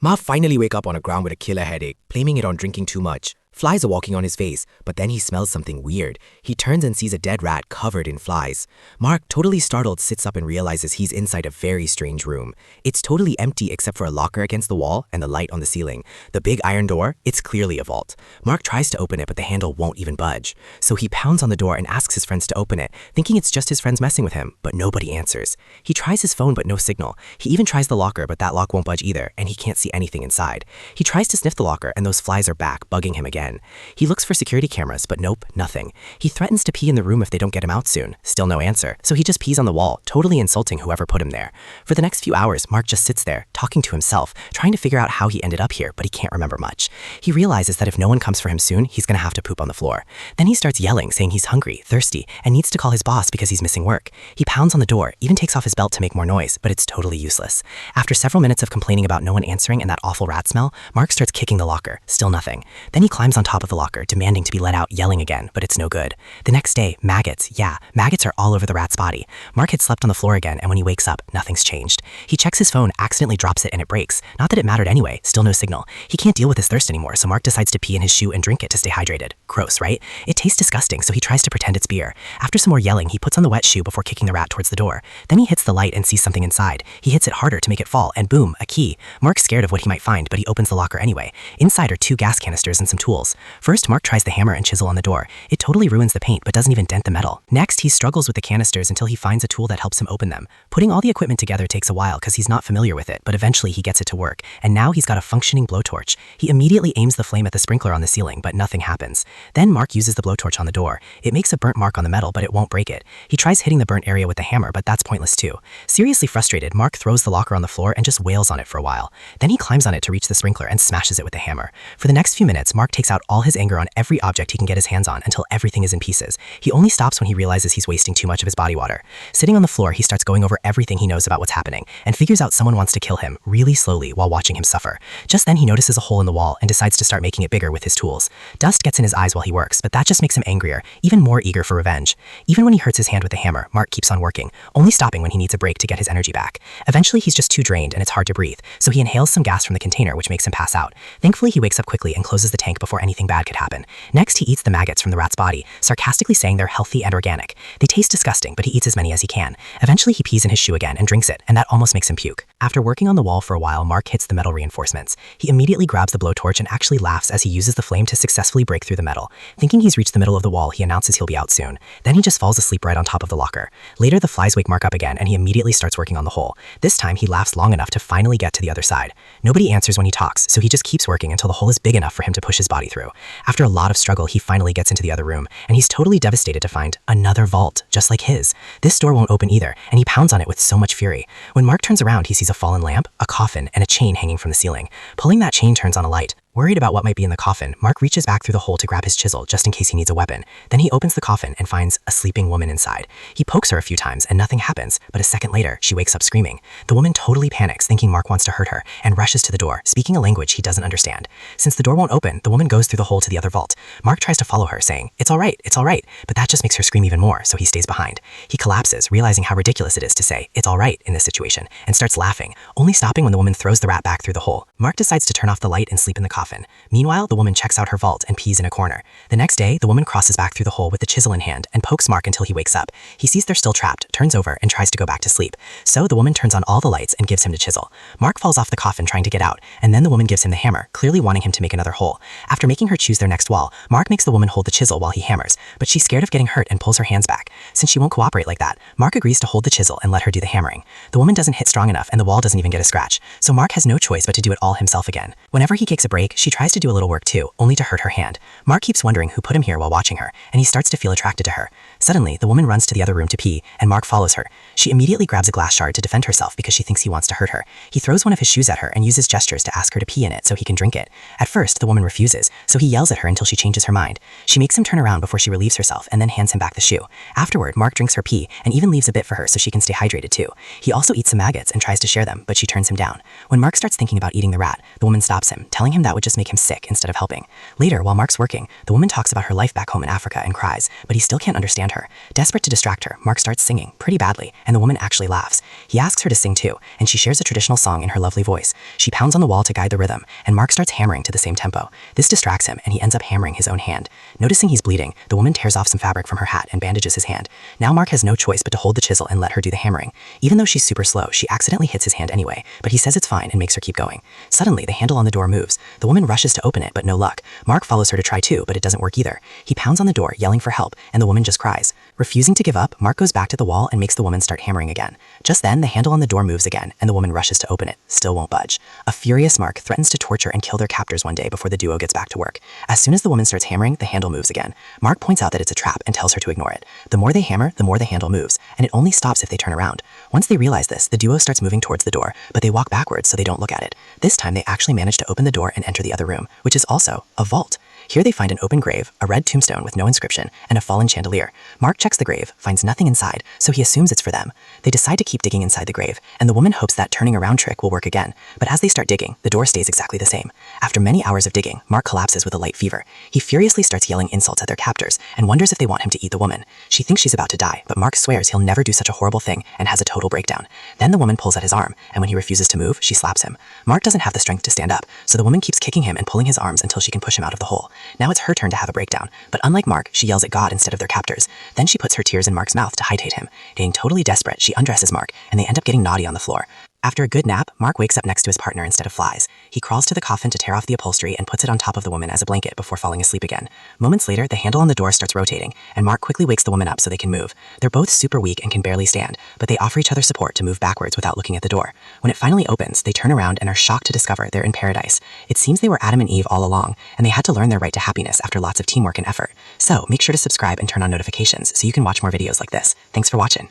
Ma finally wake up on a ground with a killer headache, blaming it on drinking too much. Flies are walking on his face, but then he smells something weird. He turns and sees a dead rat covered in flies. Mark, totally startled, sits up and realizes he's inside a very strange room. It's totally empty except for a locker against the wall and the light on the ceiling. The big iron door, it's clearly a vault. Mark tries to open it, but the handle won't even budge. So he pounds on the door and asks his friends to open it, thinking it's just his friends messing with him, but nobody answers. He tries his phone, but no signal. He even tries the locker, but that lock won't budge either, and he can't see anything inside. He tries to sniff the locker, and those flies are back, bugging him again. He looks for security cameras, but nope, nothing. He threatens to pee in the room if they don't get him out soon. Still no answer. So he just pees on the wall, totally insulting whoever put him there. For the next few hours, Mark just sits there, talking to himself, trying to figure out how he ended up here, but he can't remember much. He realizes that if no one comes for him soon, he's gonna have to poop on the floor. Then he starts yelling, saying he's hungry, thirsty, and needs to call his boss because he's missing work. He pounds on the door, even takes off his belt to make more noise, but it's totally useless. After several minutes of complaining about no one answering and that awful rat smell, Mark starts kicking the locker. Still nothing. Then he climbs on top of the locker, demanding to be let out, yelling again, but it's no good. The next day, maggots are all over the rat's body. Mark had slept on the floor again, and when he wakes up, nothing's changed. He checks his phone, accidentally drops it, and it breaks. Not that it mattered anyway, still no signal. He can't deal with his thirst anymore, so Mark decides to pee in his shoe and drink it to stay hydrated. Gross, right? It tastes disgusting, so he tries to pretend it's beer. After some more yelling, he puts on the wet shoe before kicking the rat towards the door. Then he hits the light and sees something inside. He hits it harder to make it fall, and boom, a key. Mark's scared of what he might find, but he opens the locker anyway. Inside are 2 gas canisters and some tools. First, Mark tries the hammer and chisel on the door. It totally ruins the paint, but doesn't even dent the metal. Next, he struggles with the canisters until he finds a tool that helps him open them. Putting all the equipment together takes a while because he's not familiar with it, but eventually he gets it to work, and now he's got a functioning blowtorch. He immediately aims the flame at the sprinkler on the ceiling, but nothing happens. Then Mark uses the blowtorch on the door. It makes a burnt mark on the metal, but it won't break it. He tries hitting the burnt area with the hammer, but that's pointless too. Seriously frustrated, Mark throws the locker on the floor and just wails on it for a while. Then he climbs on it to reach the sprinkler and smashes it with the hammer. For the next few minutes, Mark takes out all his anger on every object he can get his hands on until everything is in pieces. He only stops when he realizes he's wasting too much of his body water. Sitting on the floor, he starts going over everything he knows about what's happening and figures out someone wants to kill him really slowly while watching him suffer. Just then he notices a hole in the wall and decides to start making it bigger with his tools. Dust gets in his eyes while he works, but that just makes him angrier, even more eager for revenge. Even when he hurts his hand with the hammer, Mark keeps on working, only stopping when he needs a break to get his energy back. Eventually he's just too drained and it's hard to breathe, so he inhales some gas from the container, which makes him pass out. Thankfully he wakes up quickly and closes the tank before anything bad could happen. Next he eats the maggots from the rat's body, sarcastically saying they're healthy and organic. They taste disgusting, but he eats as many as he can. Eventually he pees in his shoe again and drinks it, and that almost makes him puke. After working on the wall for a while, Mark hits the metal reinforcements. He immediately grabs the blowtorch and actually laughs as he uses the flame to successfully break through the metal. Thinking he's reached the middle of the wall, he announces he'll be out soon. Then he just falls asleep right on top of the locker. Later, the flies wake Mark up again, and he immediately starts working on the hole. This time, he laughs long enough to finally get to the other side. Nobody answers when he talks, so he just keeps working until the hole is big enough for him to push his body through. After a lot of struggle, he finally gets into the other room, and he's totally devastated to find another vault, just like his. This door won't open either, and he pounds on it with so much fury. When Mark turns around, he sees a fallen lamp, a coffin, and a chain hanging from the ceiling. Pulling that chain turns on a light. Worried about what might be in the coffin, Mark reaches back through the hole to grab his chisel just in case he needs a weapon. Then he opens the coffin and finds a sleeping woman inside. He pokes her a few times and nothing happens, but a second later, she wakes up screaming. The woman totally panics, thinking Mark wants to hurt her, and rushes to the door, speaking a language he doesn't understand. Since the door won't open, the woman goes through the hole to the other vault. Mark tries to follow her, saying, it's all right, but that just makes her scream even more, so he stays behind. He collapses, realizing how ridiculous it is to say, it's all right in this situation, and starts laughing, only stopping when the woman throws the rat back through the hole. Mark decides to turn off the light and sleep in the coffin. Meanwhile, the woman checks out her vault and pees in a corner. The next day, the woman crosses back through the hole with the chisel in hand and pokes Mark until he wakes up. He sees they're still trapped, turns over, and tries to go back to sleep. So the woman turns on all the lights and gives him the chisel. Mark falls off the coffin trying to get out, and then the woman gives him the hammer, clearly wanting him to make another hole. After making her choose their next wall, Mark makes the woman hold the chisel while he hammers, but she's scared of getting hurt and pulls her hands back. Since she won't cooperate like that, Mark agrees to hold the chisel and let her do the hammering. The woman doesn't hit strong enough and the wall doesn't even get a scratch, so Mark has no choice but to do it all himself again. Whenever he takes a break, she tries to do a little work too, only to hurt her hand. Mark keeps wondering who put him here while watching her, and he starts to feel attracted to her. Suddenly, the woman runs to the other room to pee, and Mark follows her. She immediately grabs a glass shard to defend herself because she thinks he wants to hurt her. He throws one of his shoes at her and uses gestures to ask her to pee in it so he can drink it. At first, the woman refuses, so he yells at her until she changes her mind. She makes him turn around before she relieves herself and then hands him back the shoe. Afterward, Mark drinks her pee and even leaves a bit for her so she can stay hydrated too. He also eats some maggots and tries to share them, but she turns him down. When Mark starts thinking about eating the rat, the woman stops him, telling him that would just make him sick instead of helping. Later, while Mark's working, the woman talks about her life back home in Africa and cries, but he still can't understand understand her. Desperate to distract her, Mark starts singing, pretty badly, and the woman actually laughs. He asks her to sing too, and she shares a traditional song in her lovely voice. She pounds on the wall to guide the rhythm, and Mark starts hammering to the same tempo. This distracts him, and he ends up hammering his own hand. Noticing he's bleeding, the woman tears off some fabric from her hat and bandages his hand. Now Mark has no choice but to hold the chisel and let her do the hammering. Even though she's super slow, she accidentally hits his hand anyway, but he says it's fine and makes her keep going. Suddenly, the handle on the door moves. The woman rushes to open it, but no luck. Mark follows her to try too, but it doesn't work either. He pounds on the door, yelling for help, and the woman just cries. Refusing to give up, Mark goes back to the wall and makes the woman start hammering again. Just then, the handle on the door moves again, and the woman rushes to open it, still won't budge. A furious Mark threatens to torture and kill their captors one day before the duo gets back to work. As soon as the woman starts hammering, the handle moves again. Mark points out that it's a trap and tells her to ignore it. The more they hammer, the more the handle moves, and it only stops if they turn around. Once they realize this, the duo starts moving towards the door, but they walk backwards so they don't look at it. This time, they actually manage to open the door and enter the other room, which is also a vault. Here they find an open grave, a red tombstone with no inscription, and a fallen chandelier. Mark checks the grave, finds nothing inside, so he assumes it's for them. They decide to keep digging inside the grave, and the woman hopes that turning around trick will work again. But as they start digging, the door stays exactly the same. After many hours of digging, Mark collapses with a light fever. He furiously starts yelling insults at their captors, and wonders if they want him to eat the woman. She thinks she's about to die, but Mark swears he'll never do such a horrible thing and has a total breakdown. Then the woman pulls at his arm, and when he refuses to move, she slaps him. Mark doesn't have the strength to stand up, so the woman keeps kicking him and pulling his arms until she can push him out of the hole. Now it's her turn to have a breakdown, but unlike Mark, she yells at God instead of their captors. Then she puts her tears in Mark's mouth to hide him. Getting totally desperate, she undresses Mark, and they end up getting naughty on the floor. After a good nap, Mark wakes up next to his partner instead of flies. He crawls to the coffin to tear off the upholstery and puts it on top of the woman as a blanket before falling asleep again. Moments later, the handle on the door starts rotating, and Mark quickly wakes the woman up so they can move. They're both super weak and can barely stand, but they offer each other support to move backwards without looking at the door. When it finally opens, they turn around and are shocked to discover they're in paradise. It seems they were Adam and Eve all along, and they had to learn their right to happiness after lots of teamwork and effort. So, make sure to subscribe and turn on notifications so you can watch more videos like this. Thanks for watching.